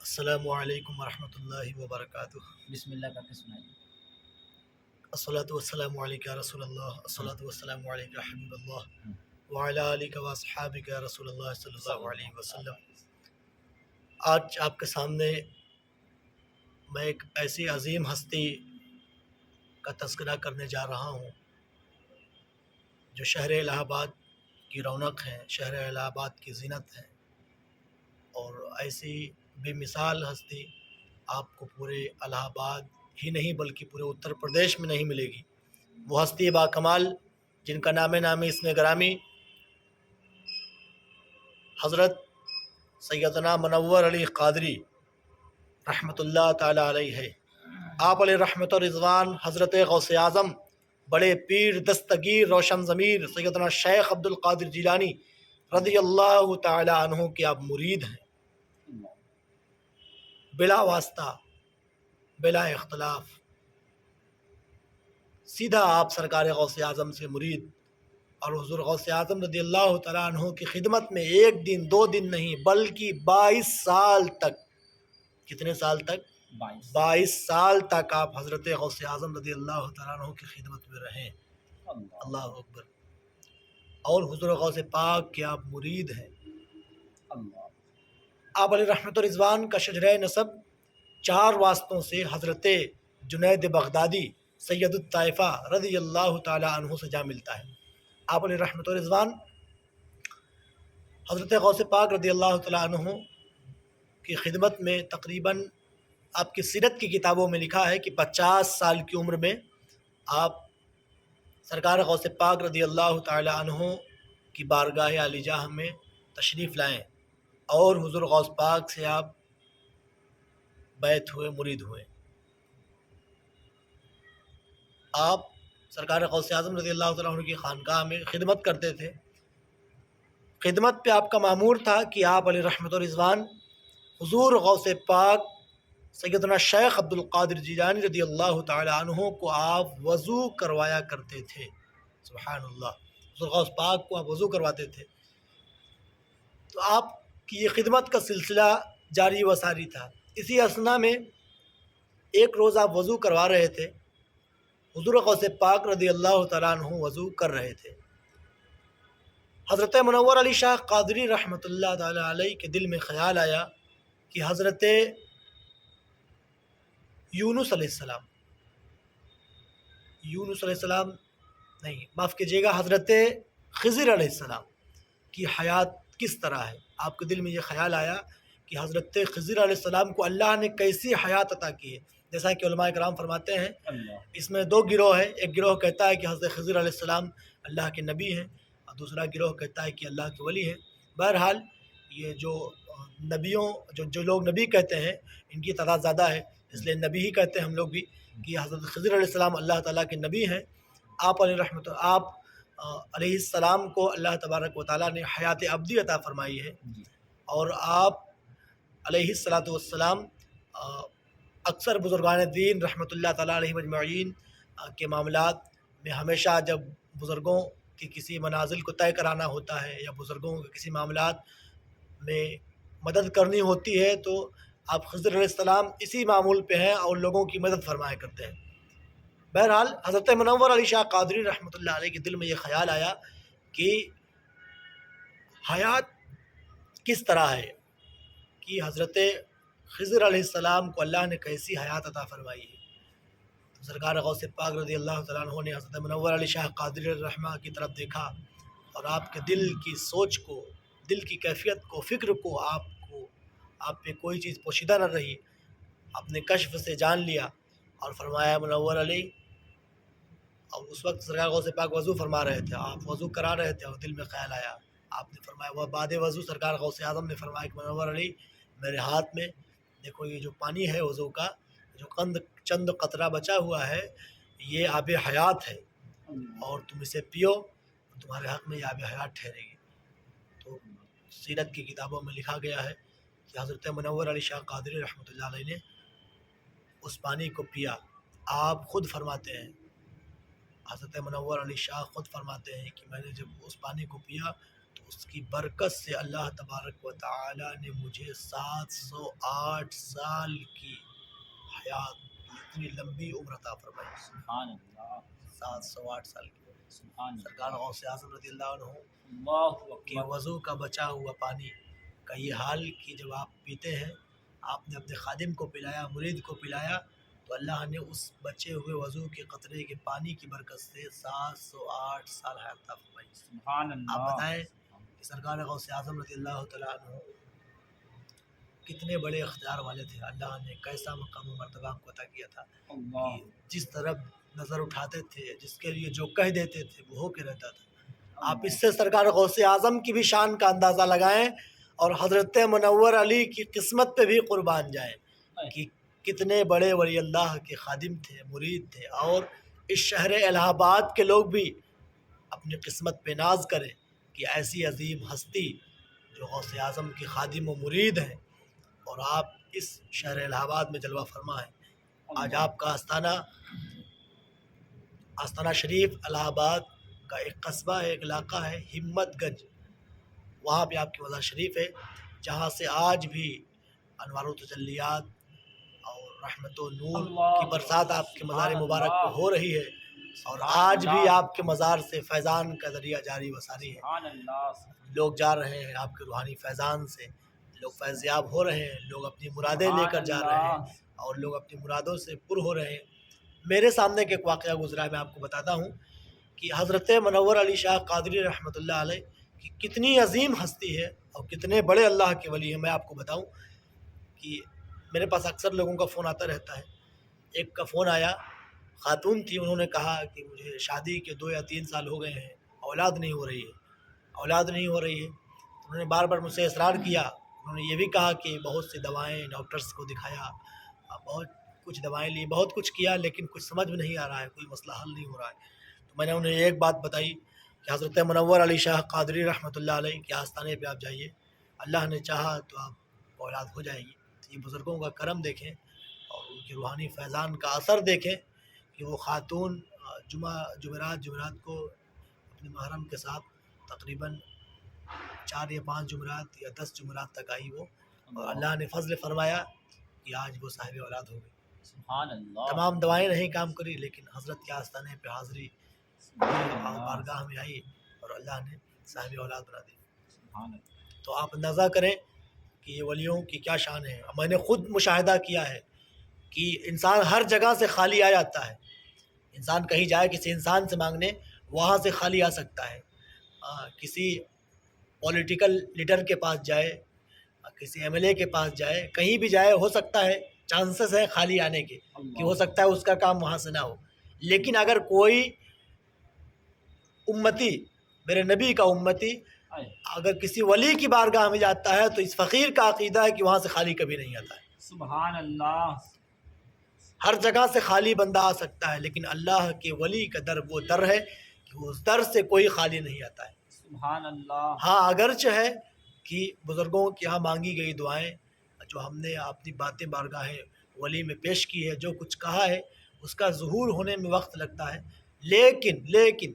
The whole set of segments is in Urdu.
السلام علیکم ورحمۃ اللہ وبرکاتہ۔ بسم اللہ کر کے سنائیے۔ الصلاۃ والسلام علیک یا رسول اللہ، الصلاۃ والسلام علیک یا حبیب اللہ وعلی آلک و اصحابک یا رسول اللہ صلی اللہ علیہ وسلم۔ آج آپ کے سامنے میں ایک ایسی عظیم ہستی کا تذکرہ کرنے جا رہا ہوں جو شہر الہ آباد کی رونق ہے، شہر الہ آباد کی زینت ہے، اور ایسی بے مثال ہستی آپ کو پورے الہ آباد ہی نہیں بلکہ پورے اتر پردیش میں نہیں ملے گی۔ وہ ہستی با کمال جن کا نامی اسم گرامی حضرت سیدنا منور علی قادری رحمۃ اللہ تعالی علیہ ہے۔ آپ علیہ رحمت و رضوان حضرت غوث اعظم بڑے پیر دستگیر روشن ضمیر سیدنا شیخ عبد القادر جیلانی رضی اللہ تعالی عنہ کے آپ مرید ہیں، بلا واسطہ بلا اختلاف سیدھا آپ سرکار غوث اعظم سے مرید، اور حضور غوث اعظم رضی اللہ تعالیٰ عنہ کی خدمت میں ایک دن دو دن نہیں بلکہ 22 سال تک، کتنے سال تک؟ 22 سال تک آپ حضرت غوث اعظم رضی اللہ تعالیٰ عنہ کی خدمت میں رہیں۔ اللہ اکبر۔ اور حضور غوث پاک کے آپ مرید ہیں۔ آپ علیہ رحمت و رضوان کا شجرہ نسب 4 واسطوں سے حضرت جنید بغدادی سید الطائفہ رضی اللہ تعالی عنہ سے جا ملتا ہے۔ آپ علیہ رحمت و رضوان حضرت غوث پاک رضی اللہ تعالی عنہ کی خدمت میں تقریباً آپ کی سیرت کی کتابوں میں لکھا ہے کہ 50 سال کی عمر میں آپ سرکار غوث پاک رضی اللہ تعالی عنہ کی بارگاہ علی جاہ میں تشریف لائیں اور حضور غوث پاک سے آپ بیعت ہوئے، مرید ہوئے۔ آپ سرکار غوث اعظم رضی اللہ تعالیٰ عنہ کی خانقاہ میں خدمت کرتے تھے۔ خدمت پہ آپ کا مامور تھا کہ آپ علیہ رحمت و رضوان حضور غوث پاک سیدنا شیخ عبد القادر جیلانی رضی اللہ تعالی عنہ کو آپ وضو کروایا کرتے تھے۔ سبحان اللہ، حضور غوث پاک کو آپ وضو کرواتے تھے۔ تو آپ کی یہ خدمت کا سلسلہ جاری و ساری تھا۔ اسی اثنا میں ایک روز آپ وضو کروا رہے تھے، حضور غوث پاک رضی اللہ تعالیٰ عنہ وضو کر رہے تھے۔ حضرت منور علی شاہ قادری رحمۃ اللہ تعالی علیہ کے دل میں خیال آیا کہ حضرت یونس علیہ السلام نہیں، معاف کیجیے گا، حضرت خضر علیہ السلام کی حیات کس طرح ہے۔ آپ کے دل میں یہ خیال آیا کہ حضرت خضر علیہ السلام کو اللہ نے کیسی حیات عطا کی ہے۔ جیسا کہ علماء کرام فرماتے ہیں اس میں 2 گروہ ہیں، ایک گروہ کہتا ہے کہ حضرت خضر علیہ السلام اللہ کے نبی ہیں، اور دوسرا گروہ کہتا ہے کہ اللہ کے ولی ہیں۔ بہرحال یہ جو نبیوں جو لوگ نبی کہتے ہیں ان کی تعداد زیادہ ہے، اس لیے نبی ہی کہتے ہیں ہم لوگ بھی کہ حضرت خضر علیہ السلام اللہ تعالیٰ کے نبی ہیں۔ آپ علیہ السلام کو اللہ تبارک و تعالیٰ نے حیات ابدی عطا فرمائی ہے، اور آپ علیہ السلام اکثر بزرگان دین رحمۃ اللہ تعالیٰ علیہ مجمعین کے معاملات میں ہمیشہ جب بزرگوں کی کسی منازل کو طے کرانا ہوتا ہے یا بزرگوں کے کسی معاملات میں مدد کرنی ہوتی ہے تو آپ خضر علیہ السلام اسی معمول پہ ہیں اور لوگوں کی مدد فرمایا کرتے ہیں۔ بہرحال حضرت منور علی شاہ قادری رحمۃ اللہ علیہ کے دل میں یہ خیال آیا کہ حیات کس طرح ہے، کہ حضرت خضر علیہ السلام کو اللہ نے کیسی حیات عطا فرمائی ہے۔ تو سرکار غوث پاک رضی اللہ تعالیٰ عنہ نے حضرت منور علی شاہ قادری رحمہ کی طرف دیکھا اور آپ کے دل کی سوچ کو، دل کی کیفیت کو، فکر کو آپ پہ کوئی چیز پوشیدہ نہ رہی، اپنے کشف سے جان لیا اور فرمایا منور علی۔ اور اس وقت سرکار غوث پاک وضو فرما رہے تھے، آپ وضو کرا رہے تھے اور دل میں خیال آیا، آپ نے فرمایا، وہ بعد وضو سرکار غوث اعظم نے فرمایا کہ منور علی میرے ہاتھ میں دیکھو یہ جو پانی ہے وضو کا، جو چند قطرہ بچا ہوا ہے یہ آب حیات ہے، اور تم اسے پیو تمہارے حق میں یہ آب حیات ٹھہرے گی۔ تو سیرت کی کتابوں میں لکھا گیا ہے کہ حضرت منور علی شاہ قادری رحمۃ اللہ علیہ نے اس پانی کو پیا۔ آپ خود فرماتے ہیں، حضرت منور علی شاہ خود فرماتے ہیں کہ میں نے جب اس پانی کو پیا تو اس کی برکت سے اللہ تبارک و تعالی نے مجھے 708 سال کی حیات، اتنی لمبی عمر عطا فرمائی. سبحان اللہ 708 سال کی. سبحان اللہ سرکار غوث اعظم رضی اللہ عنہ اللہ کہ اکبر. وضو کا بچا ہوا پانی کا یہ حال کہ جب آپ پیتے ہیں، آپ نے اپنے خادم کو پلایا، مرید کو پلایا، تو اللہ نے اس بچے ہوئے وضو کے قطرے کے پانی کی برکت سے 708 سال حیات عطا فرمائی. سبحان آپ اللہ. بتائیں کہ سرکار غوث اعظم رضی اللہ تعالیٰ عنہ کتنے بڑے اختیار والے تھے. اللہ نے کیسا مقام و مرتبہ کو عطا کیا تھا اللہ کہ جس طرف نظر اٹھاتے تھے، جس کے لیے جو کہہ دیتے تھے وہ ہو کے رہتا تھا. آپ اس سے سرکار غوث اعظم کی بھی شان کا اندازہ لگائیں اور حضرت منور علی کی قسمت پہ بھی قربان جائیں کہ کتنے بڑے ولی اللہ کے خادم تھے، مرید تھے. اور اس شہر الہ آباد کے لوگ بھی اپنی قسمت پہ ناز کریں کہ ایسی عظیم ہستی جو غوث اعظم کی خادم و مرید ہیں اور آپ اس شہر الہ آباد میں جلوہ فرما ہیں. آج آپ کا آستانہ شریف الہ آباد کا ایک قصبہ ہے، ایک علاقہ ہے ہمت گنج. وہاں پہ آپ کی مزار شریف ہے، جہاں سے آج بھی انوار و تجلیات اور رحمت و نور کی برسات آپ کے مزار مبارک پہ ہو رہی ہے. اور آج بھی آپ کے مزار سے فیضان کا ذریعہ جاری و ساری ہے. سبحان اللہ. لوگ جا رہے ہیں آپ کے روحانی فیضان سے، لوگ فیض یاب ہو رہے ہیں، لوگ اپنی مرادیں لے کر جا رہے ہیں اور لوگ اپنی مرادوں سے پر ہو رہے ہیں. میرے سامنے ایک واقعہ گزرا ہے، میں آپ کو بتاتا ہوں کہ حضرت منور علی شاہ قادری رحمۃ اللہ علیہ کی کتنی عظیم ہستی ہے اور کتنے بڑے اللہ کے ولی ہیں. میں آپ کو بتاؤں کہ میرے پاس اکثر لوگوں کا فون آتا رہتا ہے. ایک کا فون آیا، خاتون تھی، انہوں نے کہا کہ مجھے شادی کے 2 یا 3 سال ہو گئے ہیں، اولاد نہیں ہو رہی ہے. انہوں نے بار بار مجھ سے اصرار کیا. انہوں نے یہ بھی کہا کہ بہت سی دوائیں ڈاکٹرز کو دکھایا، بہت کچھ دوائیں لی، بہت کچھ کیا، لیکن کچھ سمجھ میں نہیں آ رہا ہے، کوئی مسئلہ حل نہیں ہو رہا ہے. تو میں نے انہیں ایک بات بتائی کہ حضرت منور علی شاہ قادری رحمۃ اللہ علیہ کے آستانے پہ آپ جائیے، اللہ نے چاہا تو آپ اولاد ہو جائے گی. یہ بزرگوں کا کرم دیکھیں اور ان کی روحانی فیضان کا اثر دیکھیں کہ وہ خاتون جمعرات کو اپنے محرم کے ساتھ تقریباً 4 یا 5 جمعرات یا 10 جمعرات تک آئی وہ، اور اللہ نے فضل فرمایا کہ آج وہ صاحب اولاد ہو گئی. سبحان اللہ. تمام دوائیں نہیں کام کری، لیکن حضرت کے آستانے پہ حاضری بارگاہ میں آئی اور اللہ نے صاحب اولاد بنا دی. سبحان اللہ. تو آپ اندازہ کریں کہ یہ ولیوں کی کیا شان ہے. میں نے خود مشاہدہ کیا ہے کہ انسان ہر جگہ سے خالی آ جاتا ہے. انسان کہیں جائے کسی انسان سے مانگنے، وہاں سے خالی آ سکتا ہے. کسی پولیٹیکل لیڈر کے پاس جائے، کسی ایم ایل اے کے پاس جائے، کہیں بھی جائے، ہو سکتا ہے چانسز ہے خالی آنے کے کہ ہو سکتا ہے اس کا کام وہاں سے نہ ہو. لیکن اگر کوئی امتی، میرے نبی کا امتی، اگر کسی ولی کی بارگاہ میں جاتا ہے تو اس فقیر کا عقیدہ ہے کہ وہاں سے خالی کبھی نہیں آتا ہے. سبحان اللہ. ہر جگہ سے خالی بندہ آ سکتا ہے، لیکن اللہ کے ولی کا در وہ در ہے کہ اس در سے کوئی خالی نہیں آتا ہے. سبحان اللہ. ہاں اگرچہ ہے کہ بزرگوں کے یہاں مانگی گئی دعائیں جو ہم نے اپنی باتیں بارگاہ ولی میں پیش کی ہے، جو کچھ کہا ہے اس کا ظہور ہونے میں وقت لگتا ہے، لیکن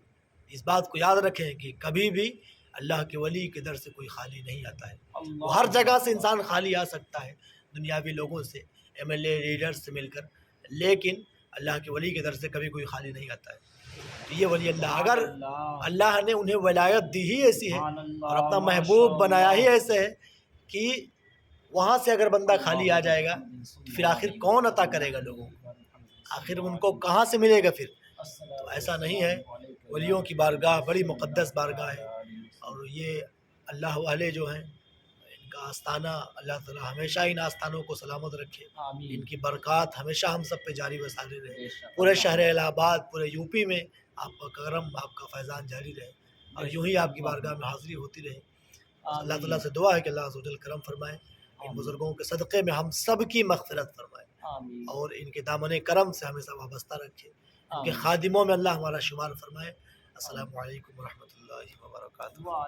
اس بات کو یاد رکھیں کہ کبھی بھی اللہ کے ولی کے در سے کوئی خالی نہیں آتا ہے. وہ ہر جگہ سے انسان خالی آ سکتا ہے، دنیاوی لوگوں سے، ایم ایل اے لیڈر سے مل کر، لیکن اللہ کے ولی کے در سے کبھی کوئی خالی نہیں آتا ہے. تو یہ ولی اللہ، اگر اللہ نے انہیں ولایت دی ہی ایسی ہے اور اپنا محبوب بنایا ہی ایسے ہے کہ وہاں سے اگر بندہ خالی آ جائے گا تو پھر آخر کون عطا کرے گا لوگوں کو؟ آخر ان کو کہاں سے ملے گا پھر؟ تو ایسا نہیں ہے. ولیوں کی بارگاہ بڑی مقدس بارگاہ ہے، اور یہ اللہ والے جو ہیں ان کا آستانہ، اللہ تعالی ہمیشہ ان آستانوں کو سلامت رکھے. ان کی برکات ہمیشہ ہم سب پہ جاری و ساری رہے. پورے شہر الہ آباد، پورے یو پی میں آپ کا کرم، آپ کا فیضان جاری رہے اور یوں ہی آپ کی بارگاہ میں حاضری ہوتی رہے. اللہ تعالیٰ سے دعا ہے کہ اللہ عز و جل کرم فرمائے، ان بزرگوں کے صدقے میں ہم سب کی مغفرت فرمائے اور ان کے دامن کرم سے ہمیں سب وابستہ رکھے. ان کے خادموں میں اللہ ہمارا شمار فرمائے. السلام علیکم ورحمۃ اللہ وبرکاتہ.